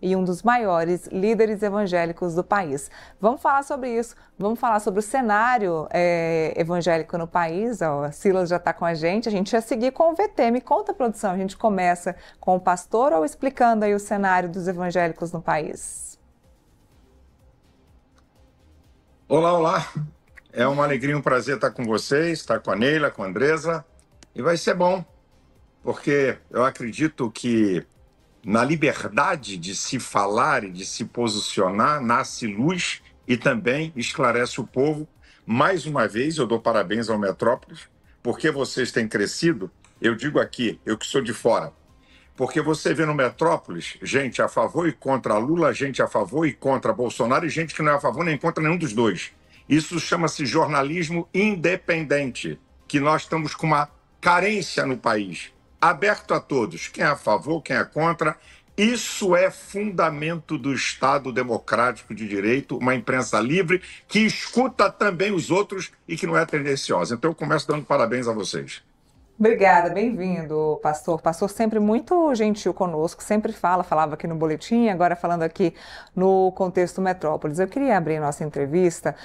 e um dos maiores líderes evangélicos do país. Vamos falar sobre isso, vamos falar sobre o cenário evangélico no país. A Silas já está com a gente ia seguir com o VT. Me conta, produção, a gente começa com o pastor ou explicando aí o cenário dos evangélicos no país? Olá, olá. É uma alegria, um prazer estar com vocês, estar com a Neila, com a Andresa. E vai ser bom, porque eu acredito que na liberdade de se falar e de se posicionar nasce luz e também esclarece o povo. Mais uma vez, eu dou parabéns ao Metrópolis, porque vocês têm crescido. Eu digo aqui, eu que sou de fora, porque você vê no Metrópolis gente a favor e contra Lula, gente a favor e contra Bolsonaro e gente que não é a favor nem contra nenhum dos dois. Isso chama-se jornalismo independente, que nós estamos com uma carência no país. Aberto a todos, quem é a favor, quem é contra. Isso é fundamento do Estado democrático de direito, uma imprensa livre que escuta também os outros e que não é tendenciosa. Então eu começo dando parabéns a vocês. Obrigada, bem-vindo, pastor. Pastor sempre muito gentil conosco, sempre falava aqui no boletim, agora falando aqui no contexto Metrópolis. Eu queria abrir nossa entrevista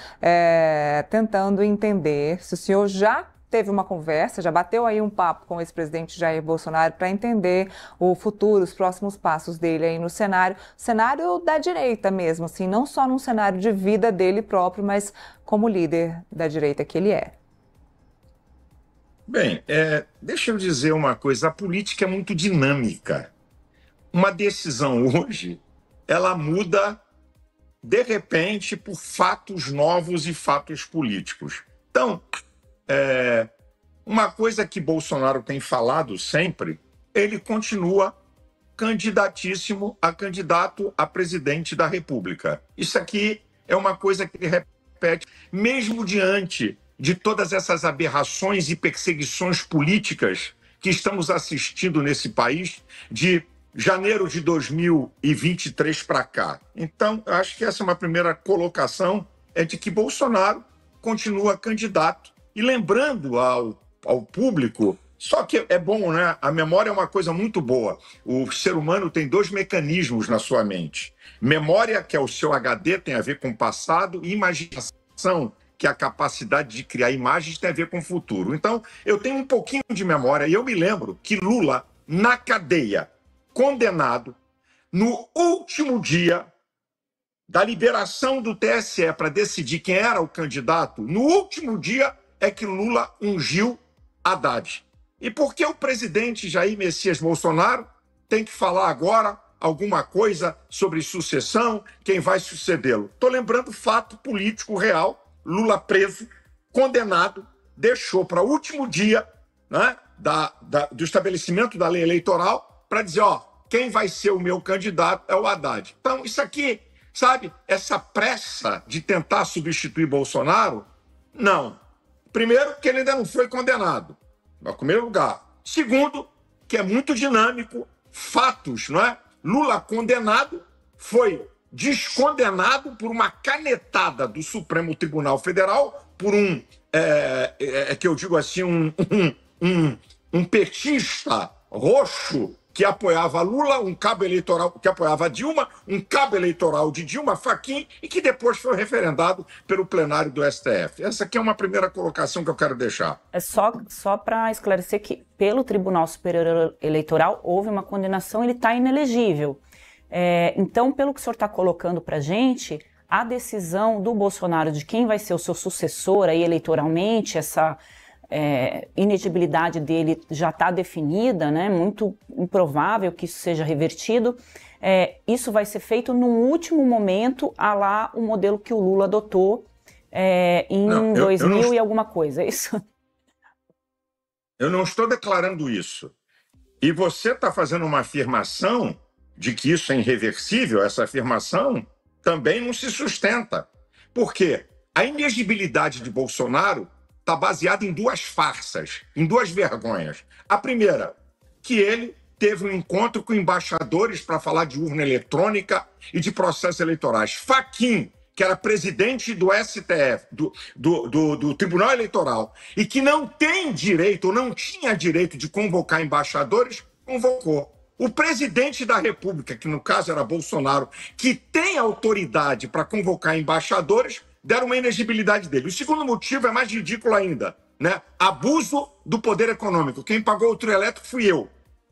tentando entender se o senhor já teve uma conversa, já bateu aí um papo com o ex-presidente Jair Bolsonaro para entender o futuro, os próximos passos dele aí no cenário da direita mesmo, assim, não só num cenário de vida dele próprio, mas como líder da direita que ele é. Bem, deixa eu dizer uma coisa, a política é muito dinâmica. Uma decisão hoje, ela muda de repente por fatos novos e fatos políticos. Então, uma coisa que Bolsonaro tem falado sempre, ele continua candidatíssimo a candidato a presidente da República. Isso aqui é uma coisa que ele repete, mesmo diante de todas essas aberrações e perseguições políticas que estamos assistindo nesse país de janeiro de 2023 para cá. Então, eu acho que essa é uma primeira colocação, de que Bolsonaro continua candidato. E lembrando ao público, só que é bom, né? A memória é uma coisa muito boa. O ser humano tem dois mecanismos na sua mente. Memória, que é o seu HD, tem a ver com o passado, e imaginação, que é a capacidade de criar imagens, tem a ver com o futuro. Então, eu tenho um pouquinho de memória e eu me lembro que Lula, na cadeia, condenado, no último dia da liberação do TSE para decidir quem era o candidato, no último dia é que Lula ungiu Haddad. E por que o presidente Jair Messias Bolsonaro tem que falar agora alguma coisa sobre sucessão, quem vai sucedê-lo? Estou lembrando fato político real. Lula preso, condenado, deixou para o último dia, né, do estabelecimento da lei eleitoral para dizer, quem vai ser o meu candidato é o Haddad. Então, isso aqui, sabe, essa pressa de tentar substituir Bolsonaro, não. Primeiro, que ele ainda não foi condenado, no primeiro lugar. Segundo, que é muito dinâmico, fatos, não é? Lula condenado, foi descondenado por uma canetada do Supremo Tribunal Federal, por que eu digo assim, um petista roxo que apoiava Lula, um cabo eleitoral que apoiava Dilma, um cabo eleitoral de Dilma Fachin, e que depois foi referendado pelo plenário do STF. Essa aqui é uma primeira colocação que eu quero deixar. É só para esclarecer que pelo Tribunal Superior Eleitoral houve uma condenação, ele está inelegível. Então, pelo que o senhor está colocando para a gente, a decisão do Bolsonaro de quem vai ser o seu sucessor aí eleitoralmente, essa inelegibilidade dele já está definida, né? Muito improvável que isso seja revertido. Isso vai ser feito num último momento, à lá o modelo que o Lula adotou em 2000 e alguma coisa, é isso? Eu não estou declarando isso. E você está fazendo uma afirmação de que isso é irreversível, essa afirmação também não se sustenta. Por quê? A inegibilidade de Bolsonaro está baseada em duas farsas, em duas vergonhas. A primeira, que ele teve um encontro com embaixadores para falar de urna eletrônica e de processos eleitorais. Fachin, que era presidente do STF, do Tribunal Eleitoral, e que não tem direito, ou não tinha direito de convocar embaixadores, convocou. O presidente da República, que no caso era Bolsonaro, que tem autoridade para convocar embaixadores, deram uma inexigibilidade dele. O segundo motivo é mais ridículo ainda, né? Abuso do poder econômico. Quem pagou o trio elétrico fui eu.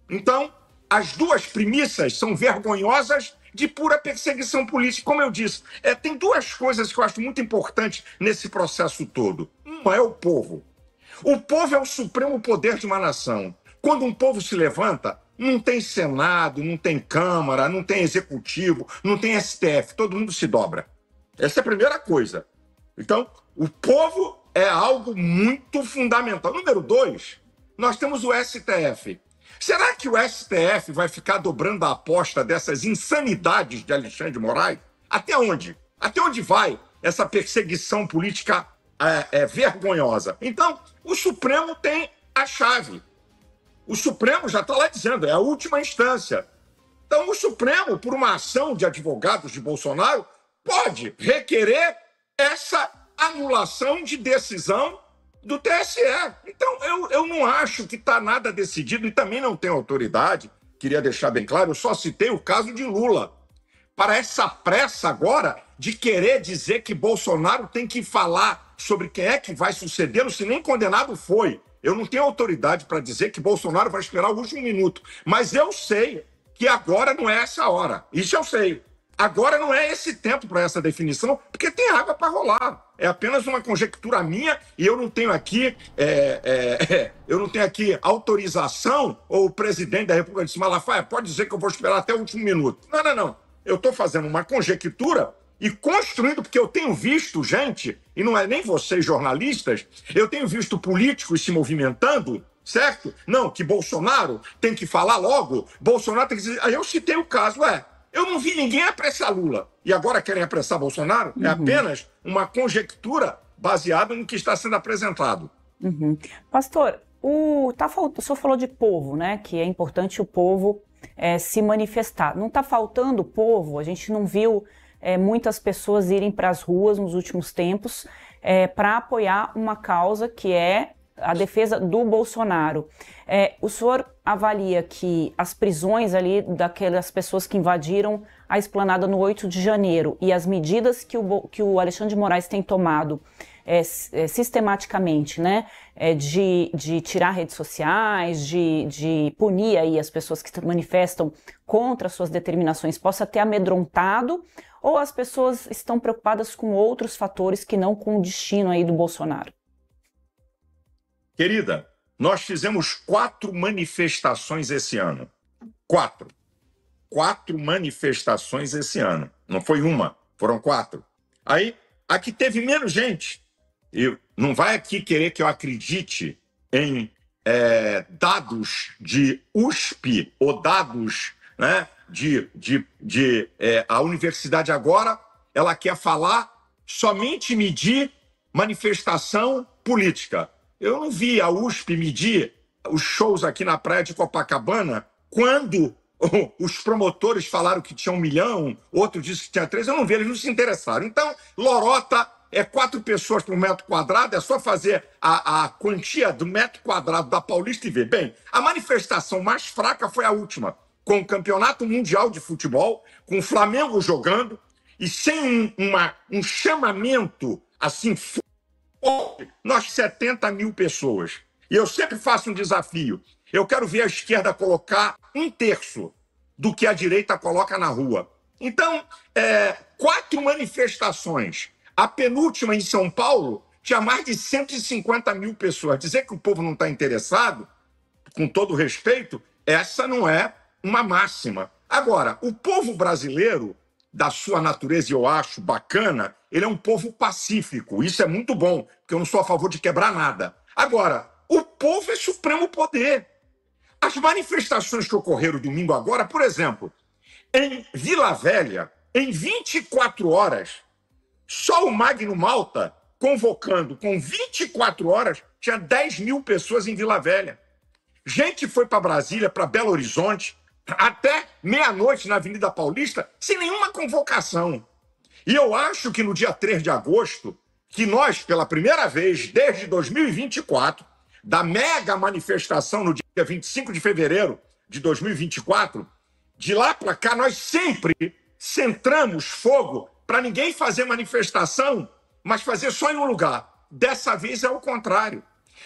Então, as duas premissas são vergonhosas de pura perseguição política. Como eu disse, tem duas coisas que eu acho muito importantes nesse processo todo. Uma é o povo. O povo é o supremo poder de uma nação. Quando um povo se levanta, não tem Senado, não tem Câmara, não tem Executivo, não tem STF, todo mundo se dobra. Essa é a primeira coisa. Então, o povo é algo muito fundamental. Número 2, nós temos o STF. Será que o STF vai ficar dobrando a aposta dessas insanidades de Alexandre de Moraes? Até onde? Até onde vai essa perseguição política vergonhosa? Então, o Supremo tem a chave. O Supremo já está lá dizendo, é a última instância. Então, o Supremo, por uma ação de advogados de Bolsonaro, pode requerer essa anulação de decisão do TSE. Então, eu não acho que está nada decidido e também não tenho autoridade. Queria deixar bem claro, eu só citei o caso de Lula. Para essa pressa agora de querer dizer que Bolsonaro tem que falar sobre quem é que vai sucedê-lo, se nem condenado foi. Eu não tenho autoridade para dizer que Bolsonaro vai esperar o último minuto. Mas eu sei que agora não é essa hora. Isso eu sei. Agora não é esse tempo para essa definição, porque tem água para rolar. É apenas uma conjectura minha e eu não tenho aqui, autorização, ou o presidente da República disse, Malafaia, pode dizer que eu vou esperar até o último minuto. Não. Eu estou fazendo uma conjectura e construindo, porque eu tenho visto gente, e não é nem vocês jornalistas, eu tenho visto políticos se movimentando, certo? Não, que Bolsonaro tem que falar logo, Bolsonaro tem que dizer... Aí eu citei o caso, eu não vi ninguém apressar Lula. E agora querem apressar Bolsonaro? É apenas uma conjectura baseada no que está sendo apresentado. Pastor, o senhor falou de povo, né? Que é importante o povo se manifestar. Não está faltando povo? A gente não viu muitas pessoas irem para as ruas nos últimos tempos para apoiar uma causa que é a defesa do Bolsonaro. O senhor avalia que as prisões ali daquelas pessoas que invadiram a esplanada no 8 de janeiro e as medidas que o Alexandre de Moraes tem tomado sistematicamente, né, de tirar redes sociais, de punir aí as pessoas que manifestam contra suas determinações, possa ter amedrontado, ou as pessoas estão preocupadas com outros fatores que não com o destino aí do Bolsonaro? Querida, nós fizemos 4 manifestações esse ano. 4 manifestações esse ano. Não foi uma, foram 4. Aí, aqui teve menos gente. E não vai aqui querer que eu acredite em dados de USP ou dados, né, a universidade agora, ela quer falar somente medir manifestação política. Eu não vi a USP medir os shows aqui na praia de Copacabana quando os promotores falaram que tinha 1 milhão, outro disse que tinha 3, eu não vi, eles não se interessaram. Então, lorota 4 pessoas por metro quadrado, é só fazer a quantia do metro quadrado da Paulista e ver. Bem, a manifestação mais fraca foi a última, com o Campeonato Mundial de Futebol, com o Flamengo jogando, e sem um chamamento assim nós 70 mil pessoas. E eu sempre faço um desafio. Eu quero ver a esquerda colocar 1/3 do que a direita coloca na rua. Então, 4 manifestações. A penúltima em São Paulo tinha mais de 150 mil pessoas. Dizer que o povo não está interessado, com todo respeito, essa não é uma máxima. Agora, o povo brasileiro, da sua natureza, eu acho bacana, ele é um povo pacífico. Isso é muito bom, porque eu não sou a favor de quebrar nada. Agora, o povo é supremo poder. As manifestações que ocorreram domingo agora, por exemplo, em Vila Velha, em 24 horas, só o Magno Malta, convocando com 24 horas, tinha 10 mil pessoas em Vila Velha. Gente foi para Brasília, para Belo Horizonte, até meia-noite na Avenida Paulista, sem nenhuma convocação. E eu acho que no dia 3 de agosto, que nós, pela primeira vez desde 2024, da mega manifestação no dia 25 de fevereiro, de 2024, de lá para cá, nós sempre centramos fogo para ninguém fazer manifestação, mas fazer só em um lugar. Dessa vez é o contrário.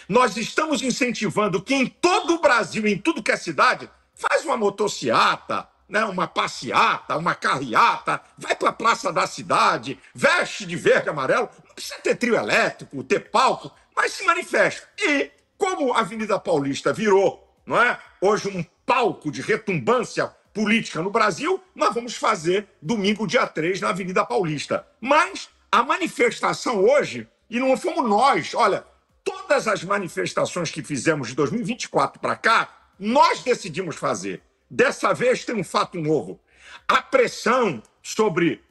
Nós estamos incentivando que em todo o Brasil, em tudo que é cidade, faz uma motociata, né, uma passeata, uma carreata, vai para a praça da cidade, veste de verde e amarelo, não precisa ter trio elétrico, ter palco, mas se manifesta. E como a Avenida Paulista virou, não é, hoje um palco de retumbância política no Brasil, nós vamos fazer domingo, dia 3, na Avenida Paulista. Mas a manifestação hoje, e não fomos nós, olha, todas as manifestações que fizemos de 2024 para cá, nós decidimos fazer. Dessa vez tem um fato novo. A pressão sobre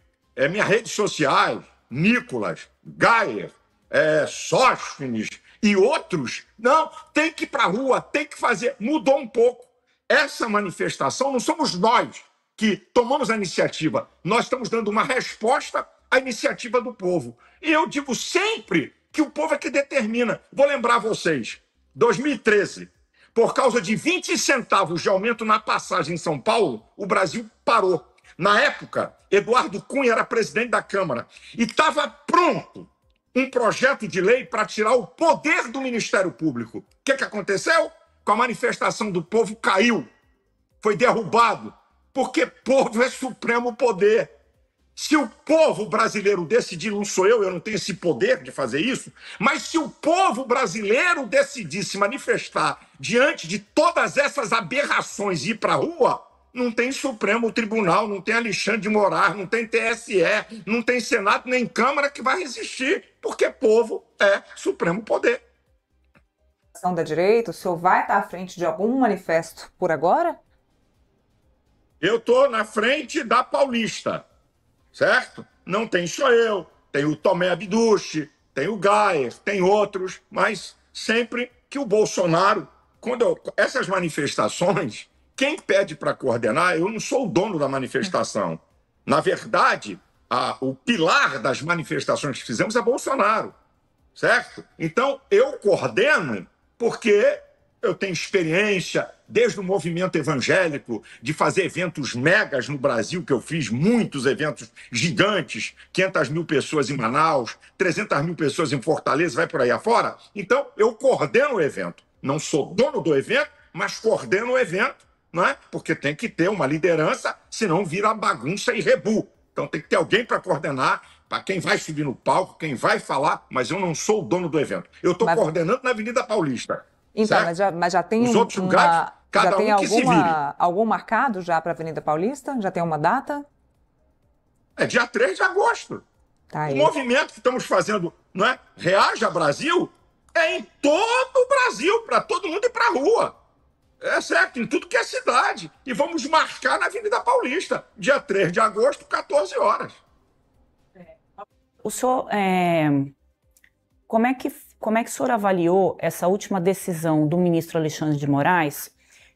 minhas redes sociais, Nicolas, Gayer, Sóstenes e outros, não, tem que ir para a rua, tem que fazer. Mudou um pouco. Essa manifestação não somos nós que tomamos a iniciativa. Nós estamos dando uma resposta à iniciativa do povo. E eu digo sempre que o povo é que determina. Vou lembrar vocês, 2013, por causa de 20 centavos de aumento na passagem em São Paulo, o Brasil parou. Na época, Eduardo Cunha era presidente da Câmara e estava pronto um projeto de lei para tirar o poder do Ministério Público. O que aconteceu? Com a manifestação do povo caiu, foi derrubado, porque povo é supremo poder. Se o povo brasileiro decidir, não sou eu não tenho esse poder de fazer isso, mas se o povo brasileiro decidir se manifestar diante de todas essas aberrações e ir para a rua, não tem Supremo Tribunal, não tem Alexandre de Moraes, não tem TSE, não tem Senado nem Câmara que vai resistir, porque povo é supremo poder. Da direita, o senhor vai estar à frente de algum manifesto por agora? Eu estou na frente da Paulista. Certo? Não tem só eu, tem o Tomé Abduche, tem o Gayer, tem outros, mas sempre que o Bolsonaro, essas manifestações, quem pede para coordenar, eu não sou o dono da manifestação. Na verdade, o pilar das manifestações que fizemos é Bolsonaro, certo? Então, eu coordeno porque eu tenho experiência desde o movimento evangélico de fazer eventos megas no Brasil, que eu fiz muitos eventos gigantes, 500 mil pessoas em Manaus, 300 mil pessoas em Fortaleza, vai por aí afora. Então, eu coordeno o evento. Não sou dono do evento, mas coordeno o evento, não é? Porque tem que ter uma liderança, senão vira bagunça e rebu. Então, tem que ter alguém para coordenar, para quem vai subir no palco, quem vai falar, mas eu não sou o dono do evento. Eu estou coordenando na Avenida Paulista. Então, mas já tem os outros lugares, cada já tem um que se vire. Algum marcado já para a Avenida Paulista? Já tem uma data? É dia 3 de agosto. Tá aí. O movimento que estamos fazendo, não é? Reaja Brasil, é em todo o Brasil, para todo mundo ir para a rua. É certo, em tudo que é cidade. E vamos marcar na Avenida Paulista, dia 3 de agosto, 14 horas. O senhor, como é que o senhor avaliou essa última decisão do ministro Alexandre de Moraes,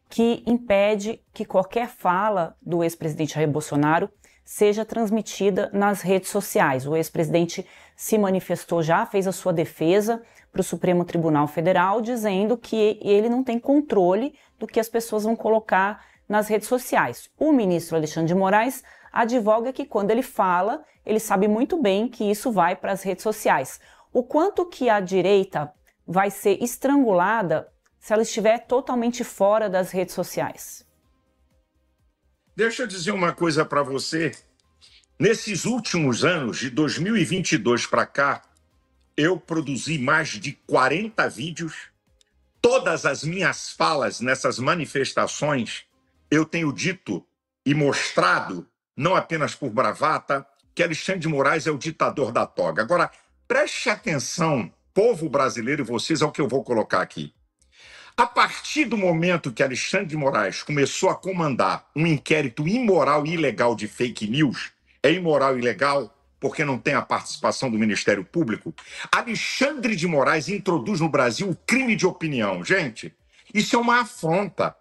que impede que qualquer fala do ex-presidente Jair Bolsonaro seja transmitida nas redes sociais? O ex-presidente se manifestou já, fez a sua defesa para o Supremo Tribunal Federal, dizendo que ele não tem controle do que as pessoas vão colocar nas redes sociais. O ministro Alexandre de Moraes advoga que quando ele fala, ele sabe muito bem que isso vai para as redes sociais. O quanto que a direita vai ser estrangulada se ela estiver totalmente fora das redes sociais? Deixa eu dizer uma coisa para você. Nesses últimos anos, de 2022 para cá, eu produzi mais de 40 vídeos. Todas as minhas falas nessas manifestações, eu tenho dito e mostrado, não apenas por bravata, que Alexandre de Moraes é o ditador da toga. Agora, preste atenção, povo brasileiro e vocês, ao que eu vou colocar aqui. A partir do momento que Alexandre de Moraes começou a comandar um inquérito imoral e ilegal de fake news, é imoral e ilegal porque não tem a participação do Ministério Público, Alexandre de Moraes introduz no Brasil o crime de opinião. Gente, isso é uma afronta.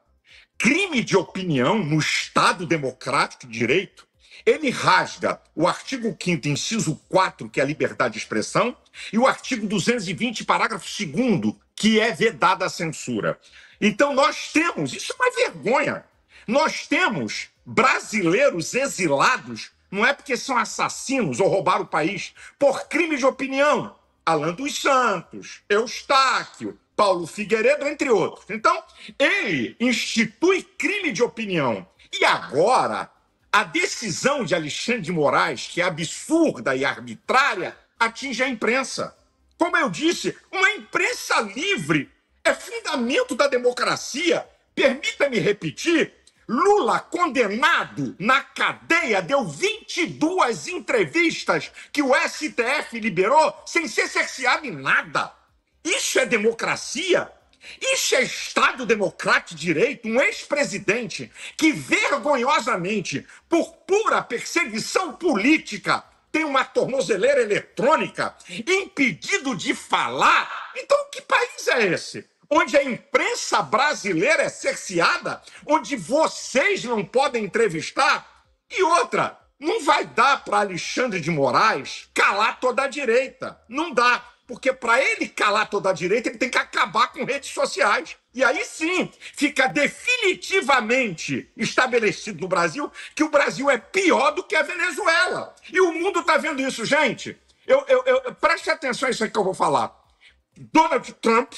Crime de opinião no Estado Democrático de Direito, ele rasga o artigo 5º, inciso 4, que é a liberdade de expressão, e o artigo 220, parágrafo 2º, que é vedada a censura. Então nós temos, isso é uma vergonha, nós temos brasileiros exilados, não é porque são assassinos ou roubaram o país, por crime de opinião. Alan dos Santos, Eustáquio, Paulo Figueiredo, entre outros. Então, ele institui crime de opinião. E agora, a decisão de Alexandre de Moraes, que é absurda e arbitrária, atinge a imprensa. Como eu disse, uma imprensa livre é fundamento da democracia. Permita-me repetir, Lula, condenado na cadeia, deu 22 entrevistas que o STF liberou sem ser cerceado em nada. Isso é democracia? Isso é Estado democrático de direito? Um ex-presidente que vergonhosamente, por pura perseguição política, tem uma tornozeleira eletrônica, impedido de falar? Então, que país é esse? Onde a imprensa brasileira é cerceada, onde vocês não podem entrevistar? E outra, não vai dar para Alexandre de Moraes calar toda a direita. Não dá, porque para ele calar toda a direita, ele tem que acabar com redes sociais. E aí sim, fica definitivamente estabelecido no Brasil que o Brasil é pior do que a Venezuela. E o mundo está vendo isso, gente. Preste atenção a isso aí que eu vou falar. Donald Trump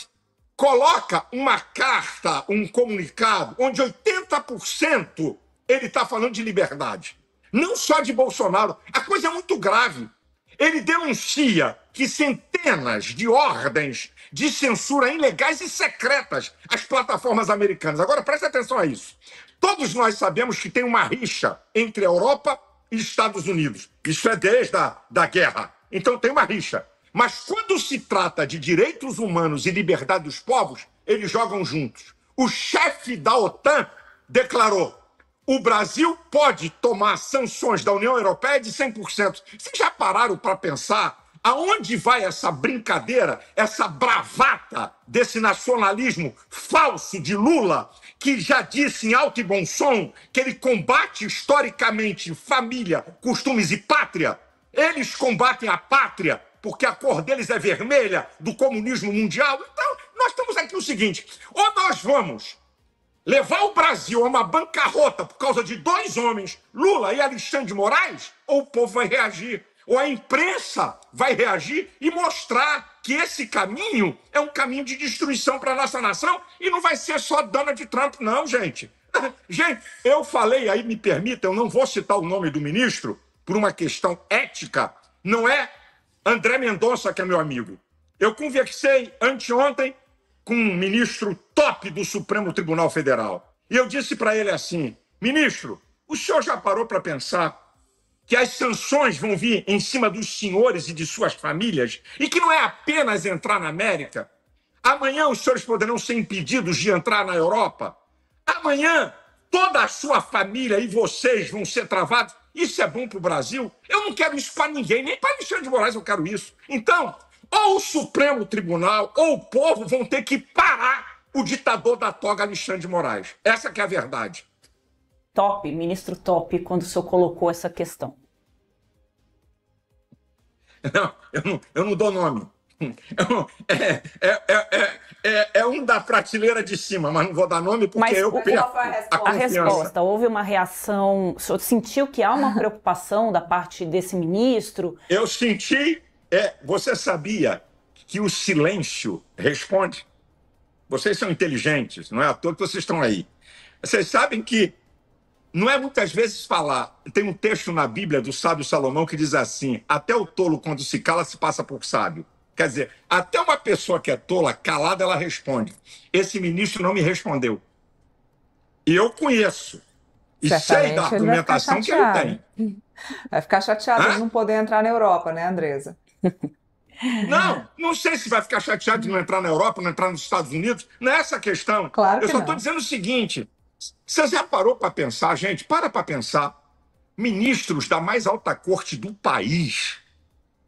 coloca uma carta, um comunicado, onde 80% ele está falando de liberdade. Não só de Bolsonaro. A coisa é muito grave. Ele denuncia que centenas de ordens de censura ilegais e secretas às plataformas americanas. Agora, preste atenção a isso. Todos nós sabemos que tem uma rixa entre a Europa e Estados Unidos. Isso é desde a guerra. Então tem uma rixa. Mas quando se trata de direitos humanos e liberdade dos povos, eles jogam juntos. O chefe da OTAN declarou: o Brasil pode tomar sanções da União Europeia de 100%. Vocês já pararam para pensar aonde vai essa brincadeira, essa bravata desse nacionalismo falso de Lula, que já disse em alto e bom som que ele combate historicamente família, costumes e pátria? Eles combatem a pátria porque a cor deles é vermelha, do comunismo mundial. Então, nós estamos aqui o seguinte: ou nós vamos levar o Brasil a uma bancarrota por causa de dois homens, Lula e Alexandre de Moraes, ou o povo vai reagir, ou a imprensa vai reagir e mostrar que esse caminho é um caminho de destruição para a nossa nação, e não vai ser só Donald Trump, não, gente. Gente, eu falei, aí me permita, eu não vou citar o nome do ministro, por uma questão ética, não é André Mendonça, que é meu amigo. Eu conversei anteontem com um ministro top do Supremo Tribunal Federal. E eu disse para ele assim: ministro, o senhor já parou para pensar que as sanções vão vir em cima dos senhores e de suas famílias e que não é apenas entrar na América? Amanhã os senhores poderão ser impedidos de entrar na Europa. Amanhã toda a sua família e vocês vão ser travados. Isso é bom para o Brasil? Eu não quero isso para ninguém, nem para Alexandre de Moraes eu quero isso. Então, ou o Supremo Tribunal ou o povo vão ter que parar o ditador da toga Alexandre de Moraes. Essa que é a verdade. Top, ministro top, quando o senhor colocou essa questão. Não, eu não dou nome. É um da prateleira de cima, mas não vou dar nome porque mas eu perco a resposta. Houve uma reação? O senhor sentiu que há uma preocupação da parte desse ministro? Eu senti. Você sabia que o silêncio responde? Vocês são inteligentes, não é à toa que vocês estão aí. Vocês sabem que não é muitas vezes falar. Tem um texto na Bíblia do sábio Salomão que diz assim: até o tolo, quando se cala, se passa por sábio. Quer dizer, até uma pessoa que é tola, calada, ela responde. Esse ministro não me respondeu. E eu conheço. E Certamente sei da argumentação que ele tem. Vai ficar chateado de não poder entrar na Europa, né, Andresa? Não sei se vai ficar chateado de não entrar na Europa, não entrar nos Estados Unidos. Não é essa a questão. Claro que eu só estou dizendo o seguinte: você já parou para pensar, gente? Para pensar. Ministros da mais alta corte do país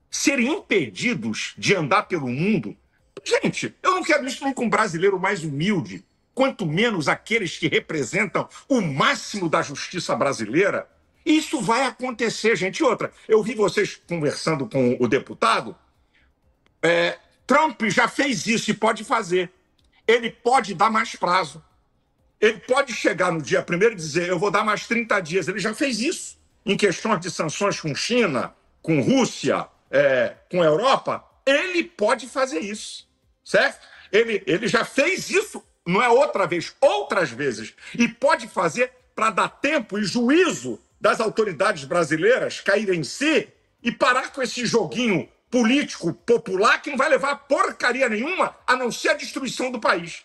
serem impedidos de andar pelo mundo. Gente, eu não quero isso nem com um brasileiro mais humilde, quanto menos aqueles que representam o máximo da justiça brasileira. Isso vai acontecer, gente. E outra, eu vi vocês conversando com o deputado. Trump já fez isso e pode fazer. Ele pode dar mais prazo. Ele pode chegar no dia 1º e dizer, eu vou dar mais 30 dias. Ele já fez isso em questões de sanções com China, com Rússia, com a Europa. Ele pode fazer isso, certo? Ele já fez isso, não é outra vez, outras vezes. E pode fazer para dar tempo e juízo das autoridades brasileiras caírem em si e parar com esse joguinho político popular que não vai levar porcaria nenhuma a não ser a destruição do país.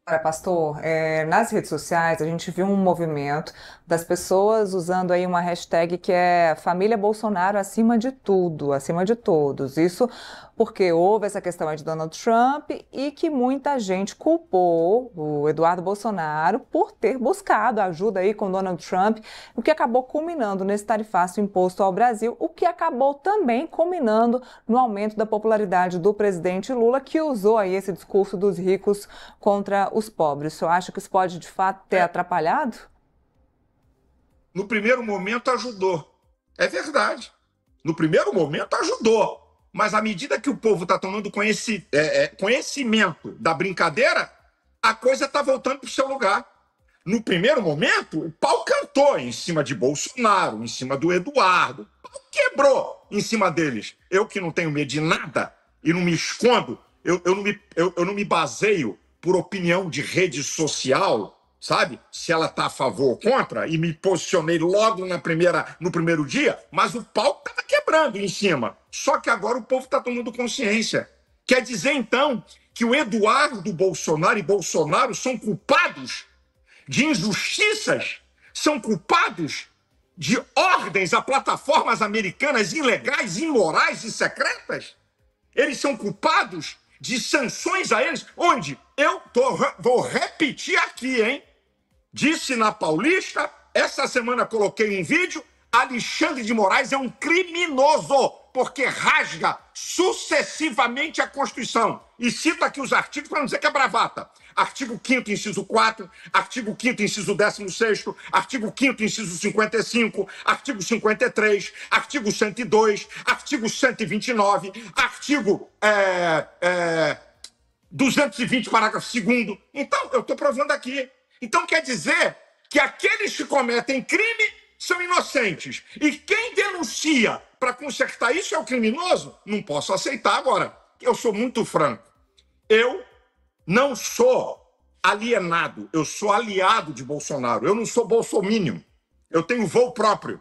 Olha, pastor, nas redes sociais a gente viu um movimento das pessoas usando aí uma hashtag que é Família Bolsonaro acima de tudo, acima de todos. Isso porque houve essa questão aí de Donald Trump e que muita gente culpou o Eduardo Bolsonaro por ter buscado ajuda aí com Donald Trump, o que acabou culminando nesse tarifaço imposto ao Brasil, o que acabou também culminando no aumento da popularidade do presidente Lula, que usou aí esse discurso dos ricos contra os pobres. O senhor acha que isso pode, de fato, ter atrapalhado? No primeiro momento ajudou. É verdade. No primeiro momento ajudou. Mas à medida que o povo está tomando conhecimento da brincadeira, a coisa está voltando para o seu lugar. No primeiro momento, o pau cantou em cima de Bolsonaro, em cima do Eduardo. O pau quebrou em cima deles. Eu que não tenho medo de nada e não me escondo, eu não me baseio por opinião de rede social, sabe? Se ela está a favor ou contra, e me posicionei logo no primeiro dia, mas o pau estava quebrando em cima. Só que agora o povo está tomando consciência. Quer dizer, então, que o Eduardo Bolsonaro e Bolsonaro são culpados de injustiças, são culpados de ordens a plataformas americanas ilegais, imorais e secretas? Eles são culpados de sanções a eles, onde vou repetir aqui, hein? Disse na Paulista, essa semana coloquei um vídeo, Alexandre de Moraes é um criminoso, porque rasga sucessivamente a Constituição. E cito aqui os artigos para não dizer que é bravata. Artigo 5º, inciso 4, artigo 5º, inciso 16º, artigo 5º, inciso 55, artigo 53, artigo 102, artigo 129, artigo 220, parágrafo 2º. Então, eu estou provando aqui. Então, quer dizer que aqueles que cometem crime são inocentes. E quem denuncia para consertar isso é o criminoso? Não posso aceitar agora. Eu sou muito franco. Eu não sou alienado, eu sou aliado de Bolsonaro. Eu não sou bolsominion. Eu tenho voo próprio.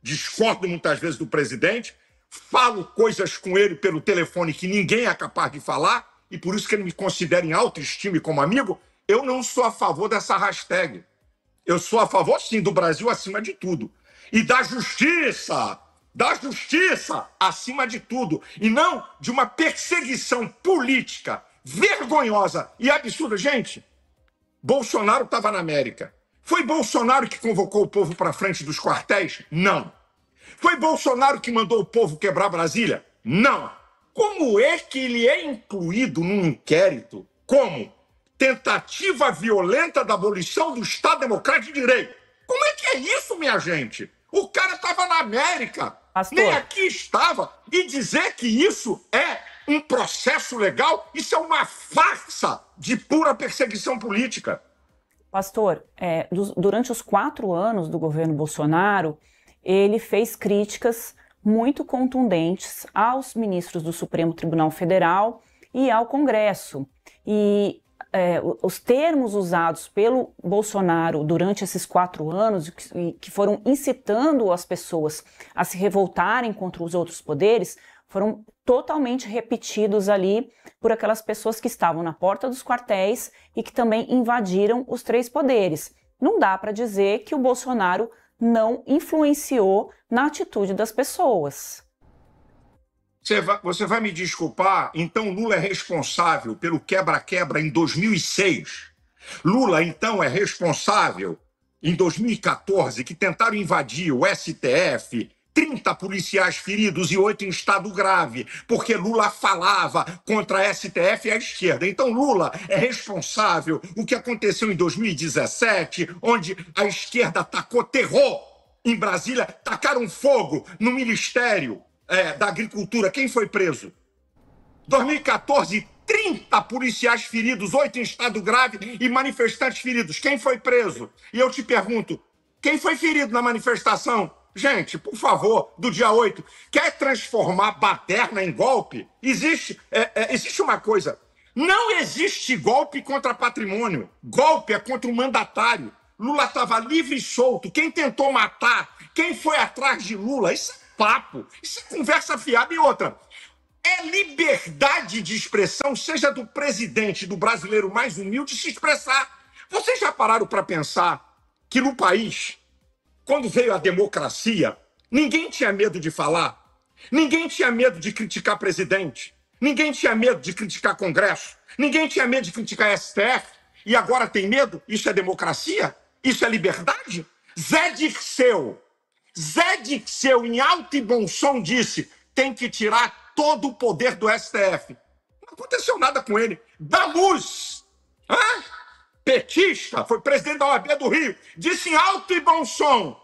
Discordo muitas vezes do presidente, falo coisas com ele pelo telefone que ninguém é capaz de falar, e por isso que ele me considera em autoestima e como amigo. Eu não sou a favor dessa hashtag. Eu sou a favor, sim, do Brasil acima de tudo. E da justiça acima de tudo. E não de uma perseguição política vergonhosa e absurda. Gente, Bolsonaro estava na América. Foi Bolsonaro que convocou o povo para frente dos quartéis? Não. Foi Bolsonaro que mandou o povo quebrar Brasília? Não. Como é que ele é incluído num inquérito como tentativa violenta da abolição do Estado Democrático de Direito? Como é que é isso, minha gente? O cara estava na América, Pastor, nem aqui estava. E dizer que isso é um processo legal, isso é uma farsa de pura perseguição política. Pastor, durante os 4 anos do governo Bolsonaro, ele fez críticas muito contundentes aos ministros do Supremo Tribunal Federal e ao Congresso. E os termos usados pelo Bolsonaro durante esses 4 anos, que foram incitando as pessoas a se revoltarem contra os outros poderes, foram totalmente repetidos ali por aquelas pessoas que estavam na porta dos quartéis e que também invadiram os 3 poderes. Não dá para dizer que o Bolsonaro não influenciou na atitude das pessoas. Você vai me desculpar, então Lula é responsável pelo quebra-quebra em 2006. Lula, então, é responsável em 2014, que tentaram invadir o STF, 30 policiais feridos e 8 em estado grave, porque Lula falava contra a STF e a esquerda. Então Lula é responsável o que aconteceu em 2017, onde a esquerda atacou terror em Brasília, tacaram fogo no Ministério da Agricultura. Quem foi preso? 2014, 30 policiais feridos, 8 em estado grave e manifestantes feridos. Quem foi preso? E eu te pergunto, quem foi ferido na manifestação? Gente, por favor, do dia 8, quer transformar baderna em golpe? Existe uma coisa, não existe golpe contra patrimônio, golpe é contra o mandatário. Lula estava livre e solto, quem tentou matar, quem foi atrás de Lula, isso é papo, isso é conversa fiada. E outra, é liberdade de expressão, seja do presidente, do brasileiro mais humilde, se expressar. Vocês já pararam para pensar que no país, quando veio a democracia, ninguém tinha medo de falar, ninguém tinha medo de criticar presidente, ninguém tinha medo de criticar Congresso, ninguém tinha medo de criticar STF, e agora tem medo? Isso é democracia? Isso é liberdade? Zé Dirceu, em alto e bom som, disse: tem que tirar todo o poder do STF. Não aconteceu nada com ele. Damus, petista, foi presidente da OAB do Rio, disse em alto e bom som: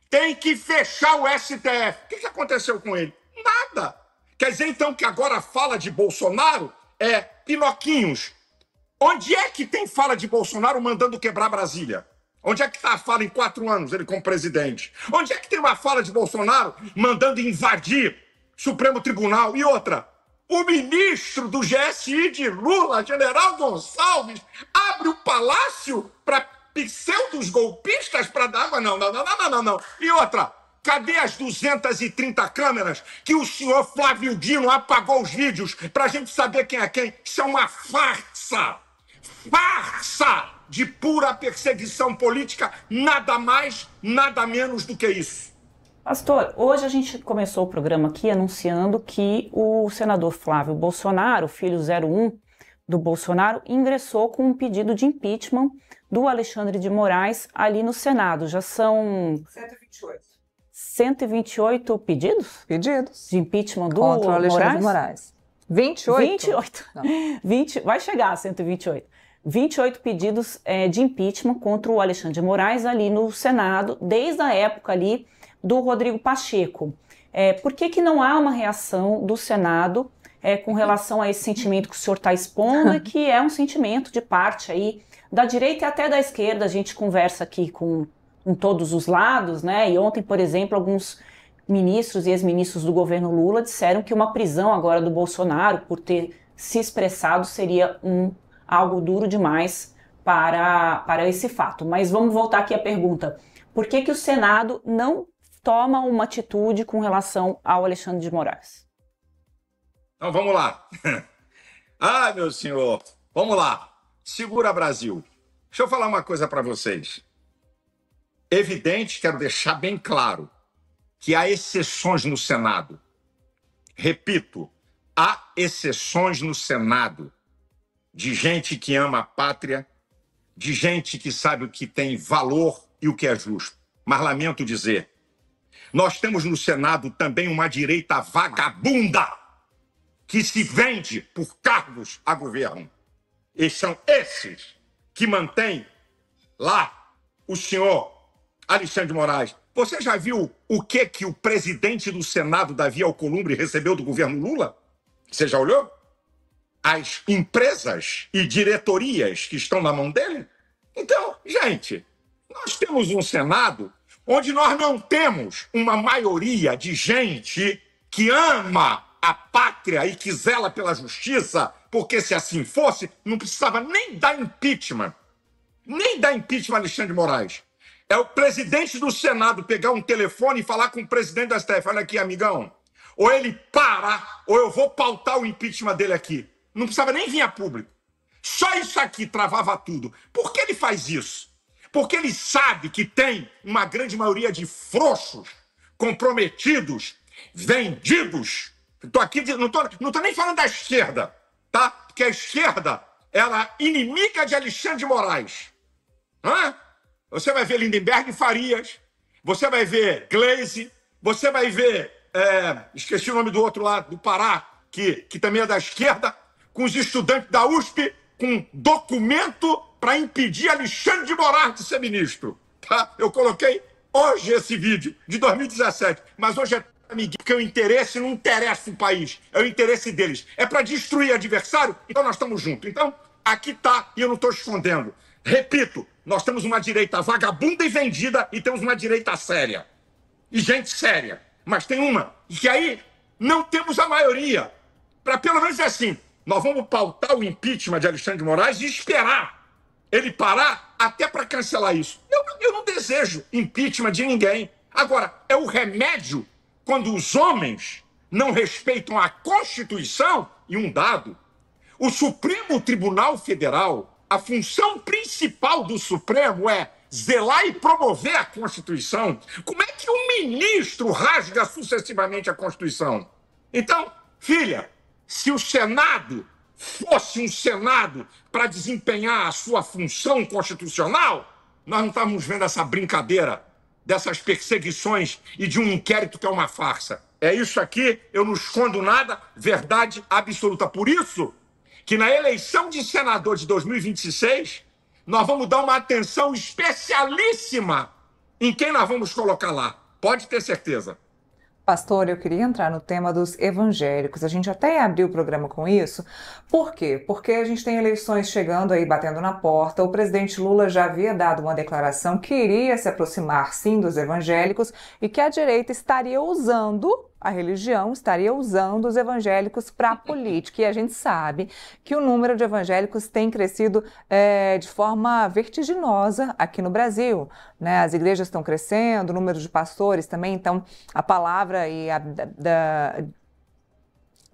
tem que fechar o STF. O que aconteceu com ele? Nada. Quer dizer, então, que agora a fala de Bolsonaro é Pinoquinhos. Onde é que tem fala de Bolsonaro mandando quebrar Brasília? Onde é que está a fala em 4 anos, ele como presidente? Onde é que tem uma fala de Bolsonaro mandando invadir Supremo Tribunal? E outra, o ministro do GSI de Lula, General Gonçalves, abre o palácio para pseudos golpistas para dar água? Não. E outra, cadê as 230 câmeras que o senhor Flávio Dino apagou os vídeos para a gente saber quem é quem? Isso é uma farsa! Farsa de pura perseguição política, nada mais, nada menos do que isso. Pastor, hoje a gente começou o programa aqui anunciando que o senador Flávio Bolsonaro, filho 01 do Bolsonaro, ingressou com um pedido de impeachment do Alexandre de Moraes ali no Senado. Já são 128 pedidos? Pedidos. De impeachment do contra o Alexandre de Moraes? 28? 20, vai chegar a 128. 28 pedidos de impeachment contra o Alexandre de Moraes ali no Senado, desde a época ali do Rodrigo Pacheco. Por que não há uma reação do Senado com relação a esse sentimento que o senhor está expondo e que é um sentimento de parte aí da direita e até da esquerda? A gente conversa aqui com todos os lados, né? E ontem, por exemplo, alguns ministros e ex-ministros do governo Lula disseram que uma prisão agora do Bolsonaro por ter se expressado seria algo duro demais para esse fato. Mas vamos voltar aqui à pergunta. Por que o Senado não toma uma atitude com relação ao Alexandre de Moraes? Então vamos lá. Meu senhor, vamos lá. Segura, Brasil. Deixa eu falar uma coisa para vocês. Evidente, quero deixar bem claro, que há exceções no Senado. Repito, há exceções no Senado de gente que ama a pátria, de gente que sabe o que tem valor e o que é justo. Mas lamento dizer, nós temos no Senado também uma direita vagabunda que se vende por cargos a governo. E são esses que mantêm lá o senhor Alexandre de Moraes. Você já viu o que o presidente do Senado, Davi Alcolumbre, recebeu do governo Lula? Você já olhou? As empresas e diretorias que estão na mão dele? Então, gente, nós temos um Senado onde nós não temos uma maioria de gente que ama a pátria e que zela pela justiça, porque se assim fosse, não precisava nem dar impeachment. Nem dar impeachment a Alexandre de Moraes. É o presidente do Senado pegar um telefone e falar com o presidente da STF: olha aqui, amigão, ou ele para, ou eu vou pautar o impeachment dele aqui. Não precisava nem vir a público. Só isso aqui travava tudo. Por que ele faz isso? Porque ele sabe que tem uma grande maioria de frouxos, comprometidos, vendidos. Estou aqui, não tô nem falando da esquerda, tá? Porque a esquerda, ela é inimiga de Alexandre de Moraes. Você vai ver Lindenberg e Farias, você vai ver Gleisi, você vai ver, esqueci o nome do outro lado, do Pará, que também é da esquerda, com os estudantes da USP, com documento para impedir Alexandre de Moraes de ser ministro. Tá? Eu coloquei hoje esse vídeo, de 2017, mas hoje é amiguinho, porque o interesse não interessa o país, é o interesse deles. É para destruir adversário, então nós estamos juntos. Então, aqui está, e eu não estou escondendo. Repito, nós temos uma direita vagabunda e vendida e temos uma direita séria. E gente séria. Mas tem uma, que aí não temos a maioria. Para pelo menos dizer assim, nós vamos pautar o impeachment de Alexandre de Moraes e esperar ele parar até para cancelar isso. Eu não desejo impeachment de ninguém. Agora, é o remédio quando os homens não respeitam a Constituição. E um dado, o Supremo Tribunal Federal, a função principal do Supremo é zelar e promover a Constituição. Como é que um ministro rasga sucessivamente a Constituição? Então, filha, se o Senado fosse um Senado para desempenhar a sua função constitucional, nós não estávamos vendo essa brincadeira dessas perseguições e de um inquérito que é uma farsa. É isso aqui, eu não escondo nada, verdade absoluta. Por isso que na eleição de senador de 2026, nós vamos dar uma atenção especialíssima em quem nós vamos colocar lá. Pode ter certeza. Pastor, eu queria entrar no tema dos evangélicos. A gente até abriu o programa com isso. Por quê? Porque a gente tem eleições chegando aí, batendo na porta. O presidente Lula já havia dado uma declaração que iria se aproximar, sim, dos evangélicos e que a direita estaria usando a religião, estaria usando os evangélicos para a política. E a gente sabe que o número de evangélicos tem crescido de forma vertiginosa aqui no Brasil, né? As igrejas estão crescendo, o número de pastores também. Então, a palavra e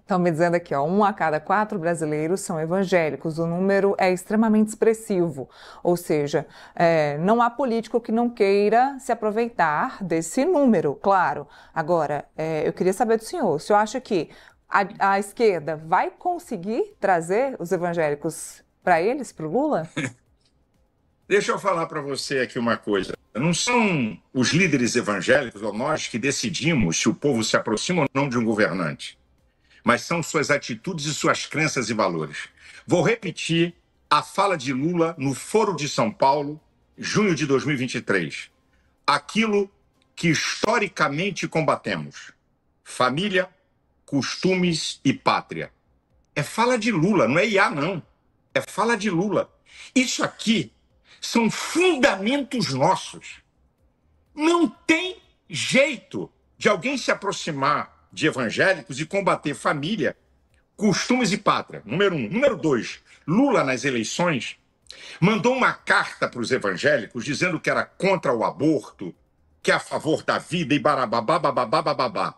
estão me dizendo aqui, ó, 1 a cada 4 brasileiros são evangélicos. O número é extremamente expressivo, ou seja, não há político que não queira se aproveitar desse número, claro. Agora, eu queria saber do senhor, o senhor acha que a esquerda vai conseguir trazer os evangélicos para eles, para o Lula? Deixa eu falar para você aqui uma coisa. Não são os líderes evangélicos ou nós que decidimos se o povo se aproxima ou não de um governante, mas são suas atitudes e suas crenças e valores. Vou repetir a fala de Lula no Foro de São Paulo, junho de 2023. Aquilo que historicamente combatemos: família, costumes e pátria. É fala de Lula, não é IA, não. É fala de Lula. Isso aqui são fundamentos nossos. Não tem jeito de alguém se aproximar de evangélicos e combater família, costumes e pátria. Número 1. Número 2, Lula, nas eleições, mandou uma carta para os evangélicos dizendo que era contra o aborto, que é a favor da vida e barababá.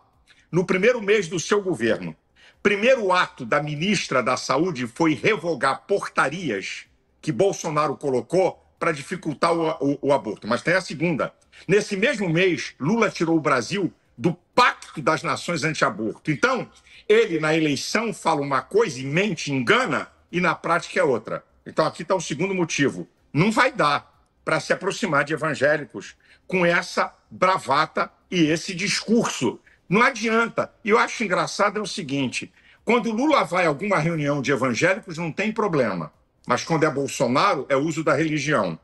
No primeiro mês do seu governo, primeiro ato da ministra da Saúde foi revogar portarias que Bolsonaro colocou para dificultar o aborto. Mas tem a segunda. Nesse mesmo mês, Lula tirou o Brasil do Pacto das Nações Anti-Aborto. Então, ele na eleição fala uma coisa e mente, engana, e na prática é outra. Então, aqui está o segundo motivo. Não vai dar para se aproximar de evangélicos com essa bravata e esse discurso. Não adianta. E eu acho engraçado é o seguinte: quando Lula vai a alguma reunião de evangélicos, não tem problema. Mas quando é Bolsonaro, é uso da religião.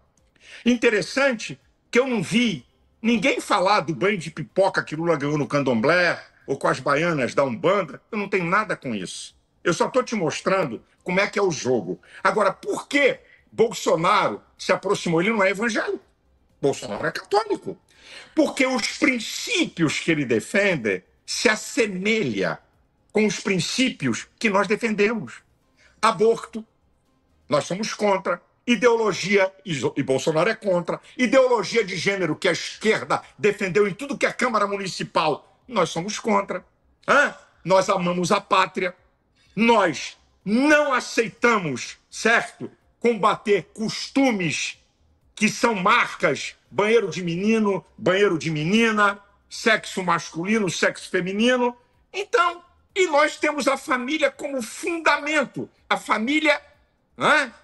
Interessante que eu não vi ninguém falar do banho de pipoca que Lula ganhou no candomblé ou com as baianas da Umbanda. Eu não tenho nada com isso. Eu só estou te mostrando como é que é o jogo. Agora, por que Bolsonaro se aproximou? Ele não é evangélico. Bolsonaro é católico. Porque os princípios que ele defende se assemelham com os princípios que nós defendemos. Aborto, nós somos contra. Ideologia, e Bolsonaro é contra, ideologia de gênero que a esquerda defendeu em tudo que é Câmara Municipal, nós somos contra. Nós amamos a pátria, nós não aceitamos, certo, combater costumes que são marcas, banheiro de menino, banheiro de menina, sexo masculino, sexo feminino. Então, e nós temos a família como fundamento, a família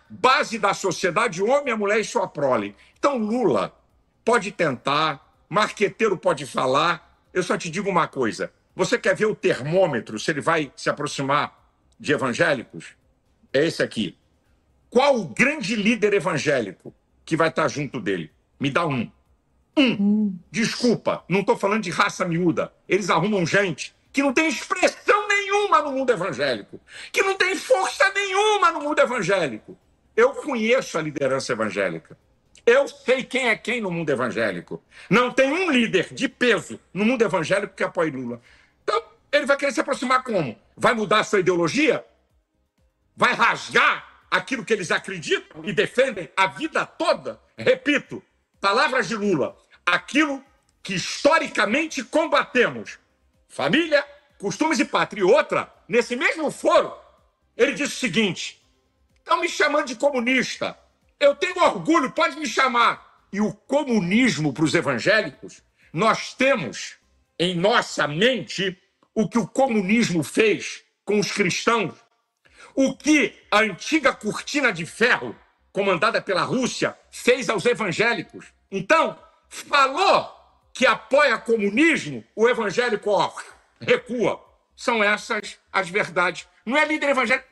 base da sociedade, o homem, a mulher e sua prole. Então Lula pode tentar, marqueteiro pode falar. Eu só te digo uma coisa: você quer ver o termômetro, se ele vai se aproximar de evangélicos? É esse aqui. Qual o grande líder evangélico que vai estar junto dele? Me dá um. Desculpa, não estou falando de raça miúda. Eles arrumam gente que não tem expressão nenhuma no mundo evangélico, que não tem força nenhuma no mundo evangélico. Eu conheço a liderança evangélica. Eu sei quem é quem no mundo evangélico. Não tem um líder de peso no mundo evangélico que apoie Lula. Então, ele vai querer se aproximar como? Vai mudar a sua ideologia? Vai rasgar aquilo que eles acreditam e defendem a vida toda? Repito, palavras de Lula, aquilo que historicamente combatemos. Família, costumes e pátria. E outra, nesse mesmo foro, ele disse o seguinte: estão me chamando de comunista. Eu tenho orgulho, pode me chamar. E o comunismo para os evangélicos, nós temos em nossa mente o que o comunismo fez com os cristãos, o que a antiga cortina de ferro, comandada pela Rússia, fez aos evangélicos. Então, falou que apoia comunismo, o evangélico recua. São essas as verdades. Não é líder evangélico.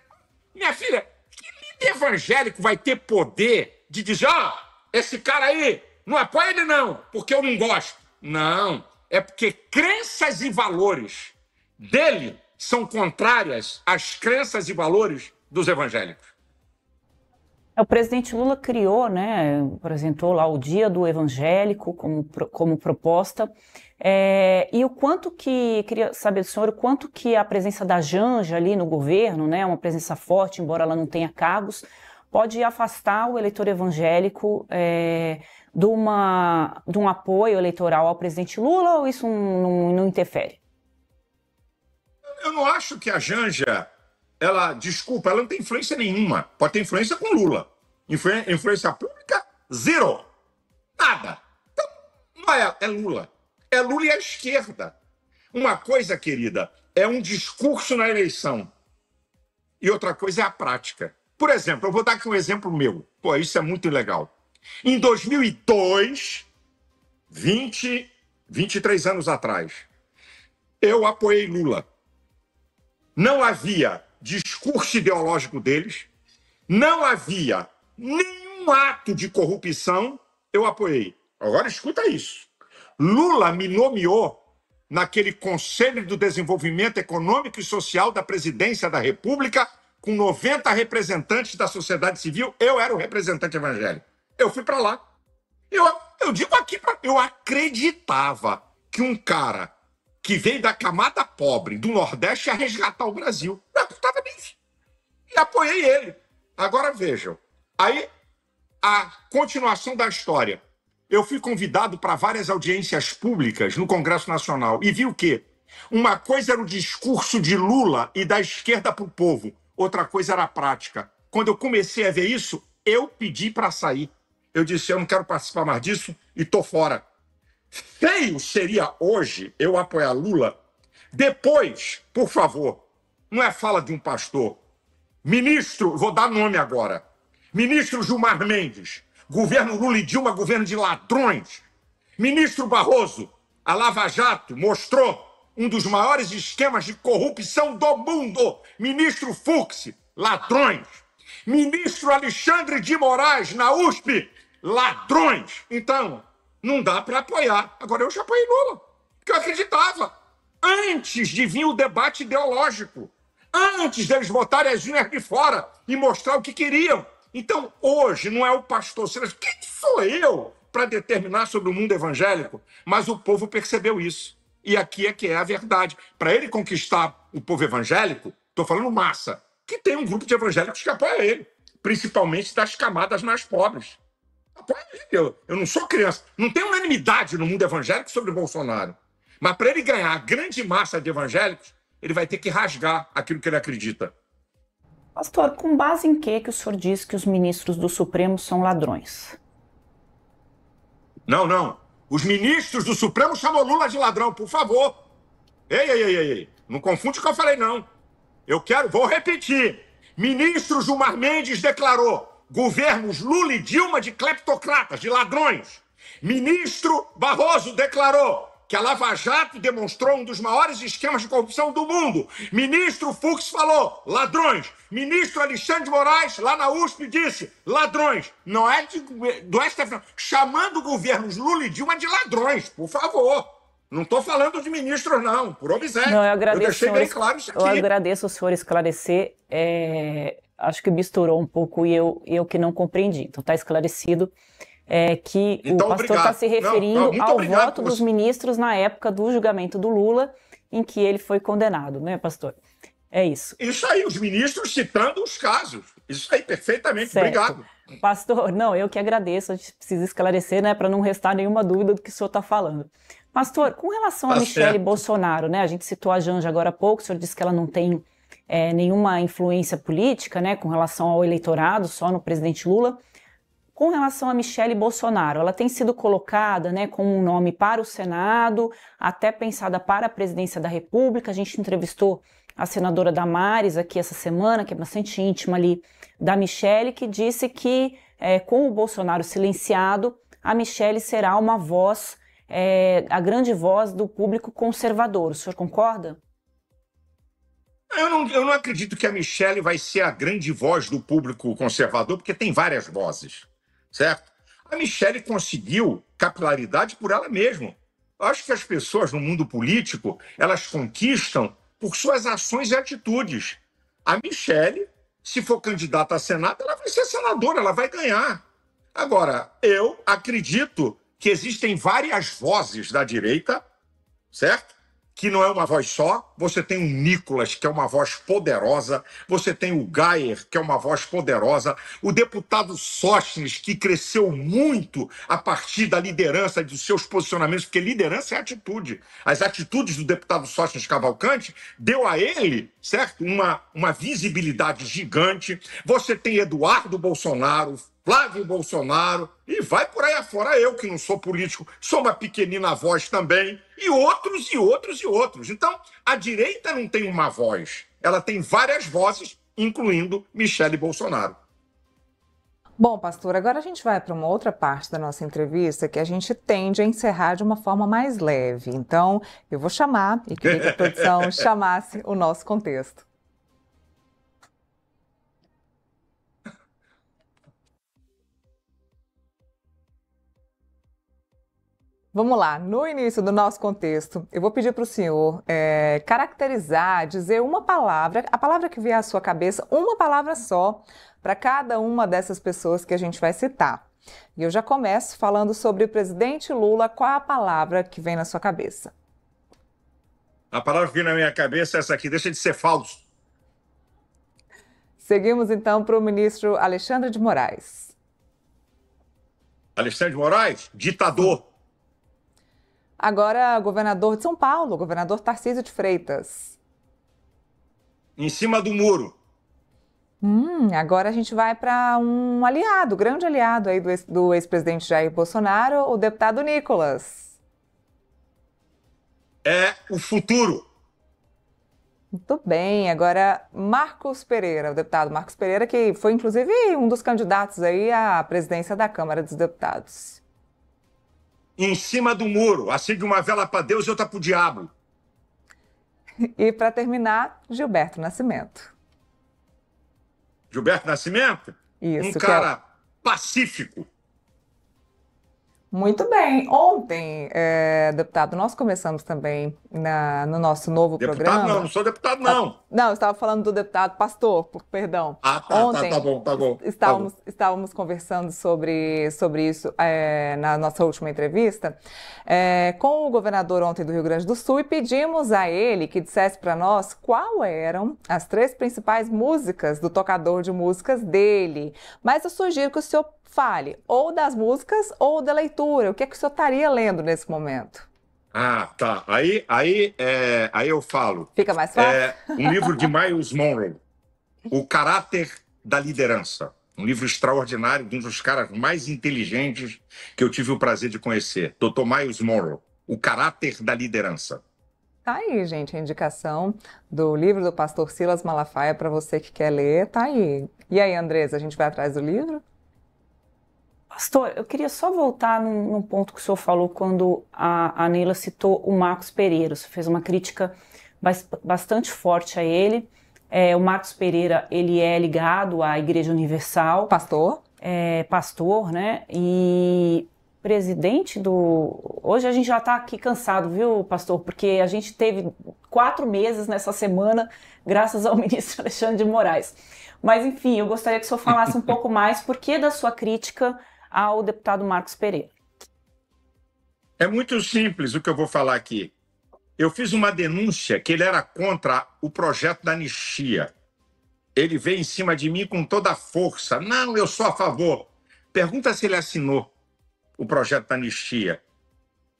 Minha filha, que líder evangélico vai ter poder de dizer, esse cara aí, não apoia ele não, porque eu não gosto. Não, é porque crenças e valores dele são contrárias às crenças e valores dos evangélicos. O presidente Lula criou, né, apresentou lá o Dia do Evangélico como proposta, e o quanto que, queria saber do senhor, o quanto que a presença da Janja ali no governo, né, uma presença forte, embora ela não tenha cargos, pode afastar o eleitor evangélico de um apoio eleitoral ao presidente Lula, ou isso não interfere? Eu não acho que a Janja, ela não tem influência nenhuma. Pode ter influência com Lula. Influência pública, zero. Nada. Então, não é Lula. É Lula e a esquerda. Uma coisa, querida, é um discurso na eleição. E outra coisa é a prática. Por exemplo, eu vou dar aqui um exemplo meu. Pô, isso é muito legal. Em 2002, 23 anos atrás, eu apoiei Lula. Não havia discurso ideológico deles, não havia nenhum ato de corrupção, eu apoiei. Agora escuta isso. Lula me nomeou naquele Conselho do Desenvolvimento Econômico e Social da Presidência da República, com 90 representantes da sociedade civil. Eu era o representante evangélico. Eu fui para lá. Eu digo aqui, eu acreditava que um cara que veio da camada pobre do Nordeste ia resgatar o Brasil. Eu acreditava nisso. E apoiei ele. Agora vejam. Aí, a continuação da história. Eu fui convidado para várias audiências públicas no Congresso Nacional e vi o quê? Uma coisa era o discurso de Lula e da esquerda para o povo. Outra coisa era a prática. Quando eu comecei a ver isso, eu pedi para sair. Eu disse, eu não quero participar mais disso e estou fora. Feio seria hoje eu apoiar Lula. Depois, por favor, não é fala de um pastor. Ministro, vou dar nome agora. Ministro Gilmar Mendes, governo Lula e Dilma, governo de ladrões. Ministro Barroso, a Lava Jato mostrou um dos maiores esquemas de corrupção do mundo. Ministro Fux, ladrões. Ministro Alexandre de Moraes, na USP, ladrões. Então, não dá para apoiar. Agora, eu já apoiei Lula, porque eu acreditava. Antes de vir o debate ideológico, antes deles botarem as unhas de fora e mostrar o que queriam. Então, hoje, não é o pastor Silas. Quem sou eu para determinar sobre o mundo evangélico? Mas o povo percebeu isso. E aqui é que é a verdade. Para ele conquistar o povo evangélico, estou falando massa, que tem um grupo de evangélicos que apoia ele, principalmente das camadas mais pobres. Apoia ele. Eu não sou criança. Não tem unanimidade no mundo evangélico sobre Bolsonaro. Mas para ele ganhar a grande massa de evangélicos, ele vai ter que rasgar aquilo que ele acredita. Pastor, com base em que o senhor diz que os ministros do Supremo são ladrões? Não. Os ministros do Supremo chamam Lula de ladrão, por favor. Ei. Não confunde o que eu falei, não. Vou repetir. Ministro Gilmar Mendes declarou governos Lula e Dilma de cleptocratas, de ladrões. Ministro Barroso declarou que a Lava Jato demonstrou um dos maiores esquemas de corrupção do mundo. Ministro Fux falou, ladrões. Ministro Alexandre de Moraes, lá na USP, disse, ladrões. Não é do STF, chamando governos Lula e Dilma de ladrões, por favor. Não estou falando de ministros, não, por obséquio. Não, eu deixei bem claro isso aqui. Eu agradeço o senhor esclarecer. Acho que misturou um pouco e eu que não compreendi. Então está esclarecido que então, o pastor está se referindo ao voto dos ministros na época do julgamento do Lula, em que ele foi condenado, né, pastor? É isso. Isso aí, os ministros citando os casos. Isso aí, perfeitamente. Certo. Obrigado. Pastor, não, eu que agradeço. A gente precisa esclarecer, né, para não restar nenhuma dúvida do que o senhor está falando. Pastor, com relação a Michele Bolsonaro, né, a gente citou a Janja agora há pouco, o senhor disse que ela não tem nenhuma influência política, né, com relação ao eleitorado, só no presidente Lula. Com relação a Michele Bolsonaro, ela tem sido colocada, né, como um nome para o Senado, até pensada para a presidência da República. A gente entrevistou a senadora Damares aqui essa semana, que é bastante íntima ali da Michele, que disse que com o Bolsonaro silenciado, a Michele será uma voz, a grande voz do público conservador. O senhor concorda? Eu não acredito que a Michele vai ser a grande voz do público conservador, porque tem várias vozes, certo? A Michele conseguiu capilaridade por ela mesma. Eu acho que as pessoas no mundo político, elas conquistam por suas ações e atitudes. A Michele, se for candidata a Senado, ela vai ser senadora, ela vai ganhar. Agora, eu acredito que existem várias vozes da direita, certo? Que não é uma voz só. Você tem o Nicolas, que é uma voz poderosa. Você tem o Gayer, que é uma voz poderosa. O deputado Sóstenes, que cresceu muito a partir da liderança dos seus posicionamentos, porque liderança é atitude. As atitudes do deputado Sóstenes Cavalcante deu a ele, certo, uma visibilidade gigante. Você tem Eduardo Bolsonaro, Flávio Bolsonaro, e vai por aí afora. Eu, que não sou político, sou uma pequenina voz também, e outros, e outros, e outros. Então, a direita não tem uma voz, ela tem várias vozes, incluindo Michele Bolsonaro. Bom, pastor, agora a gente vai para uma outra parte da nossa entrevista que a gente tende a encerrar de uma forma mais leve. Então, eu vou chamar, e queria que a produção chamasse o nosso contexto. Vamos lá, no início do nosso contexto, eu vou pedir para o senhor caracterizar, dizer uma palavra, a palavra que vier à sua cabeça, uma palavra só, para cada uma dessas pessoas que a gente vai citar. E eu já começo falando sobre o presidente Lula, qual a palavra que vem na sua cabeça? A palavra que vem na minha cabeça é essa aqui, deixa de ser falso. Seguimos então para o ministro Alexandre de Moraes. Alexandre de Moraes, ditador. Agora, governador de São Paulo, governador Tarcísio de Freitas. Em cima do muro. Agora a gente vai para um aliado, grande aliado aí do ex-presidente Jair Bolsonaro, o deputado Nicolas. É o futuro. Muito bem, agora Marcos Pereira, o deputado Marcos Pereira, que foi inclusive um dos candidatos aí à presidência da Câmara dos Deputados. Em cima do muro, acende uma vela para Deus e outra para o diabo. E para terminar, Gilberto Nascimento. Gilberto Nascimento? Isso, um cara pacífico. Muito bem. Ontem, deputado, nós começamos também no nosso novo programa. Não sou deputado, não. Não, eu estava falando do deputado pastor, perdão. Ontem, tá bom. Estávamos conversando sobre isso na nossa última entrevista com o governador ontem do Rio Grande do Sul e pedimos a ele que dissesse para nós qual eram as 3 principais músicas do tocador de músicas dele. Mas eu sugiro que o senhor fale ou das músicas ou da leitura. O que é que o senhor estaria lendo nesse momento? Tá. Aí eu falo. Fica mais fácil? Um livro de Miles Monroe, O Caráter da Liderança. Um livro extraordinário, de um dos caras mais inteligentes que eu tive o prazer de conhecer. Dr. Miles Monroe, O Caráter da Liderança. Tá aí, gente, a indicação do livro do pastor Silas Malafaia para você que quer ler. Tá aí. E aí, Andresa, a gente vai atrás do livro? Pastor, eu queria só voltar num ponto que o senhor falou quando a Neila citou o Marcos Pereira. Você fez uma crítica bastante forte a ele. O Marcos Pereira, ele é ligado à Igreja Universal. Pastor. Pastor, né? E presidente do... Hoje a gente já está aqui cansado, viu, pastor? Porque a gente teve 4 meses nessa semana, graças ao ministro Alexandre de Moraes. Mas, enfim, eu gostaria que o senhor falasse um pouco mais por que da sua crítica ao deputado Marcos Pereira. É muito simples o que eu vou falar aqui. Eu fiz uma denúncia que ele era contra o projeto da anistia. Ele veio em cima de mim com toda a força. Não, eu sou a favor. Pergunta se ele assinou o projeto da anistia.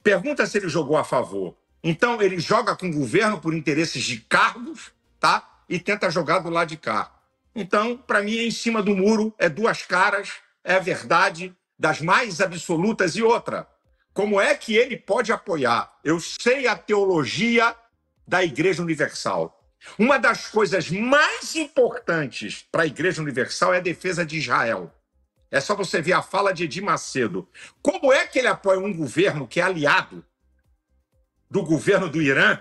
Pergunta se ele jogou a favor. Então, ele joga com o governo por interesses de cargos, tá? E tenta jogar do lado de cá. Então, para mim, é em cima do muro, é 2 caras, é a verdade das mais absolutas. E outra, como é que ele pode apoiar? Eu sei a teologia da Igreja Universal. Uma das coisas mais importantes para a Igreja Universal é a defesa de Israel. É só você ver a fala de Edir Macedo. Como é que ele apoia um governo que é aliado do governo do Irã,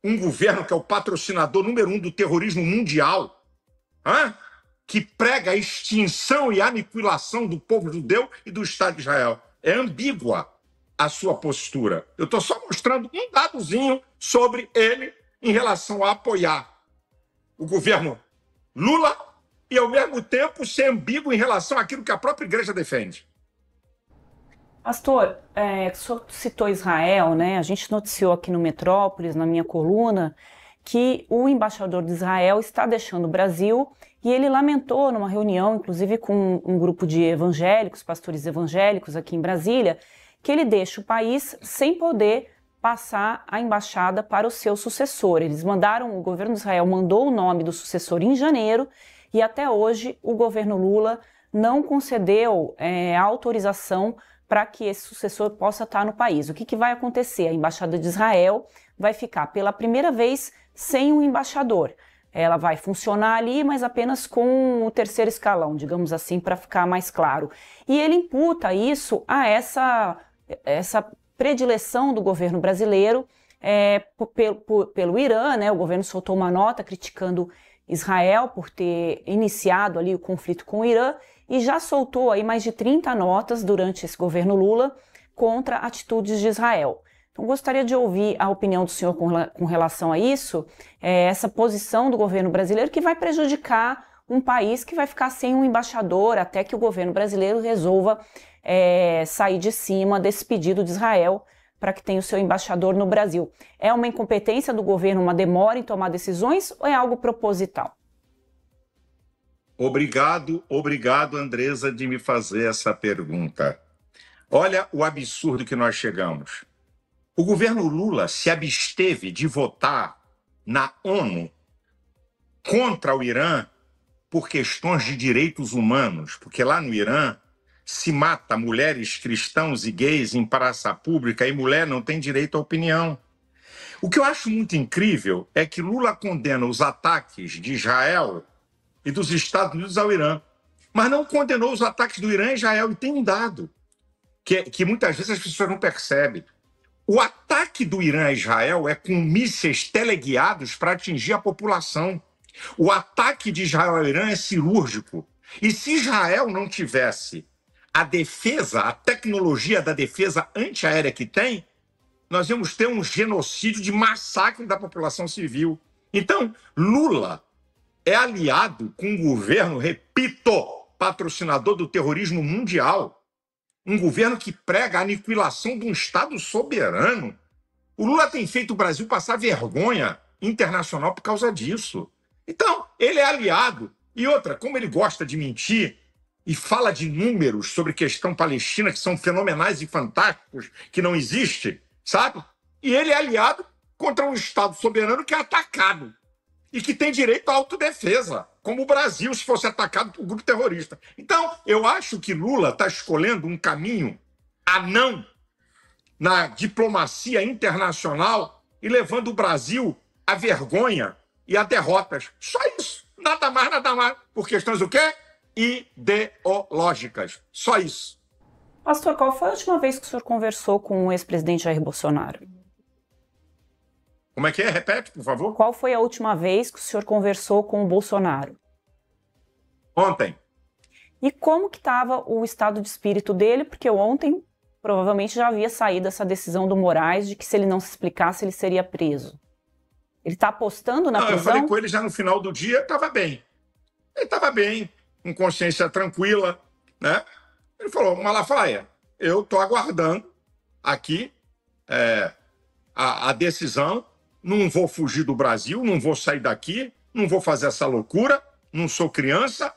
um governo que é o patrocinador número 1 do terrorismo mundial, que prega a extinção e a aniquilação do povo judeu e do Estado de Israel? É ambígua a sua postura. Eu estou só mostrando um dadozinho sobre ele em relação a apoiar o governo Lula e, ao mesmo tempo, ser ambíguo em relação àquilo que a própria igreja defende. Pastor, o senhor citou Israel, né? A gente noticiou aqui no Metrópolis, na minha coluna, que o embaixador de Israel está deixando o Brasil e ele lamentou numa reunião, inclusive com um grupo de evangélicos, pastores evangélicos aqui em Brasília, que ele deixa o país sem poder passar a embaixada para o seu sucessor. O governo de Israel mandou o nome do sucessor em janeiro e até hoje o governo Lula não concedeu a autorização para que esse sucessor possa estar no país. O que vai acontecer? A embaixada de Israel vai ficar pela primeira vez sem um embaixador. Ela vai funcionar ali, mas apenas com o 3º escalão, digamos assim, para ficar mais claro. E ele imputa isso a essa predileção do governo brasileiro pelo Irã, né? O governo soltou uma nota criticando Israel por ter iniciado ali o conflito com o Irã e já soltou aí mais de 30 notas durante esse governo Lula contra atitudes de Israel. Então, gostaria de ouvir a opinião do senhor com relação a isso, essa posição do governo brasileiro que vai prejudicar um país que vai ficar sem um embaixador até que o governo brasileiro resolva sair de cima desse pedido de Israel para que tenha o seu embaixador no Brasil. É uma incompetência do governo, uma demora em tomar decisões ou é algo proposital? Obrigado, Andresa, de me fazer essa pergunta. Olha o absurdo que nós chegamos. O governo Lula se absteve de votar na ONU contra o Irã por questões de direitos humanos, porque lá no Irã se mata mulheres, cristãos e gays em praça pública e mulher não tem direito à opinião. O que eu acho muito incrível é que Lula condena os ataques de Israel e dos Estados Unidos ao Irã, mas não condenou os ataques do Irã a Israel. E tem um dado que muitas vezes as pessoas não percebem. O ataque do Irã a Israel é com mísseis teleguiados para atingir a população. O ataque de Israel ao Irã é cirúrgico. E se Israel não tivesse a defesa, a tecnologia da defesa antiaérea que tem, nós íamos ter um genocídio de massacre da população civil. Então, Lula é aliado com um governo, repito, patrocinador do terrorismo mundial, um governo que prega a aniquilação de um Estado soberano. O Lula tem feito o Brasil passar vergonha internacional por causa disso. Então, ele é aliado. E outra, como ele gosta de mentir e fala de números sobre questão palestina que são fenomenais e fantásticos, que não existe, sabe? E ele é aliado contra um Estado soberano que é atacado e que tem direito à autodefesa, como o Brasil, se fosse atacado por um grupo terrorista. Então, eu acho que Lula está escolhendo um caminho anão na diplomacia internacional e levando o Brasil à vergonha e a derrotas. Só isso. Nada mais, nada mais. Por questões o quê? Ideológicas. Só isso. Pastor, qual foi a última vez que o senhor conversou com o ex-presidente Jair Bolsonaro? Como é que é? Repete, por favor. Qual foi a última vez que o senhor conversou com o Bolsonaro? Ontem. E como que estava o estado de espírito dele? Porque ontem provavelmente já havia saído essa decisão do Moraes de que se ele não se explicasse, ele seria preso. Ele está apostando na prisão? Eu falei com ele já no final do dia, estava bem. Ele estava bem, com consciência tranquila, né? Ele falou, Malafaia, eu estou aguardando aqui a decisão, não vou fugir do Brasil, não vou sair daqui, não vou fazer essa loucura, não sou criança,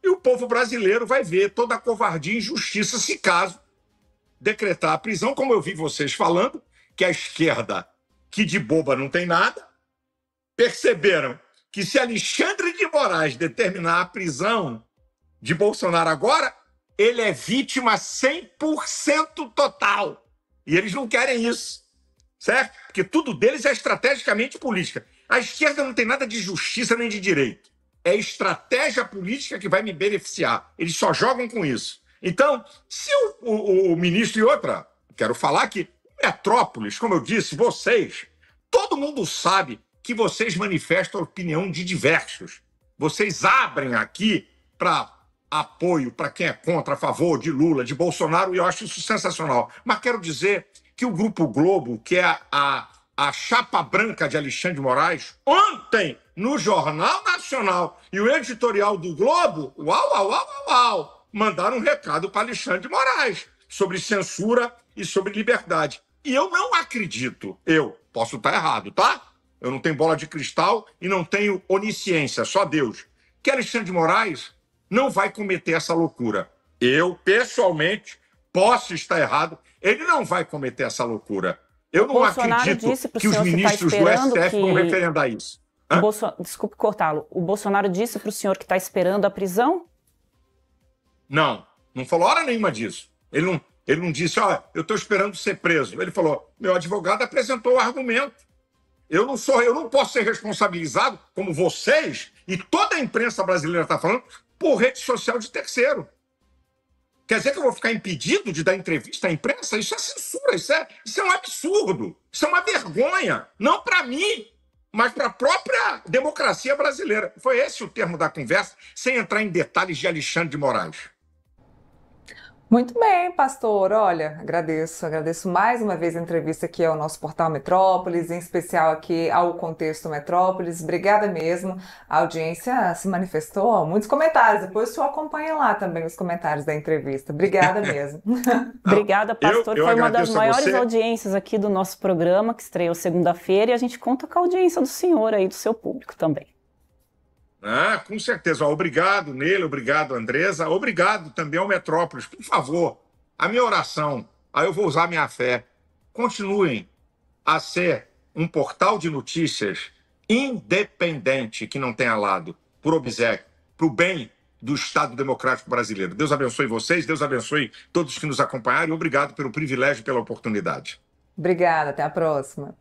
e o povo brasileiro vai ver toda a covardia e injustiça se caso decretar a prisão, como eu vi vocês falando, que a esquerda, que de boba não tem nada, perceberam que se Alexandre de Moraes determinar a prisão de Bolsonaro agora, ele é vítima 100% total. E eles não querem isso, certo? Porque tudo deles é estrategicamente política. A esquerda não tem nada de justiça nem de direito. É estratégia política que vai me beneficiar. Eles só jogam com isso. Então, se o ministro e outra, quero falar que Metrópolis, como eu disse, vocês, todo mundo sabe que vocês manifestam a opinião de diversos. Vocês abrem aqui para apoio para quem é contra, a favor de Lula, de Bolsonaro, e eu acho isso sensacional. Mas quero dizer que o Grupo Globo, que é a chapa branca de Alexandre de Moraes, ontem, no Jornal Nacional e o editorial do Globo, mandaram um recado para Alexandre de Moraes sobre censura e sobre liberdade. E eu não acredito, eu posso estar errado, tá? Eu não tenho bola de cristal e não tenho onisciência, só Deus. Que Alexandre de Moraes não vai cometer essa loucura. Eu, pessoalmente, posso estar errado, ele não vai cometer essa loucura. Eu não acredito que os ministros do STF vão referendar isso. Desculpe cortá-lo. O Bolsonaro disse para o senhor que está esperando a prisão? Não falou hora nenhuma disso. Ele não disse, eu estou esperando ser preso. Ele falou, meu advogado apresentou o argumento. Eu não posso ser responsabilizado, como vocês e toda a imprensa brasileira está falando, por rede social de terceiro. Quer dizer que eu vou ficar impedido de dar entrevista à imprensa? Isso é censura, isso é um absurdo, isso é uma vergonha, não para mim, mas para a própria democracia brasileira. Foi esse o termo da conversa, sem entrar em detalhes de Alexandre de Moraes. Muito bem, pastor. Olha, agradeço mais uma vez a entrevista aqui ao nosso portal Metrópolis, em especial aqui ao Contexto Metrópolis. Obrigada mesmo. A audiência se manifestou, muitos comentários. Depois o senhor acompanha lá também os comentários da entrevista. Obrigada mesmo. Obrigada, pastor. Foi uma das maiores audiências aqui do nosso programa, que estreou segunda-feira, e a gente conta com a audiência do senhor aí, do seu público também. Com certeza. Obrigado, Nele, obrigado, Andresa. Obrigado também ao Metrópolis. Por favor, a minha oração, aí eu vou usar minha fé. Continuem a ser um portal de notícias independente, que não tenha lado, por obséquio, para o bem do Estado Democrático Brasileiro. Deus abençoe vocês, Deus abençoe todos que nos acompanharam e obrigado pelo privilégio e pela oportunidade. Obrigada, até a próxima.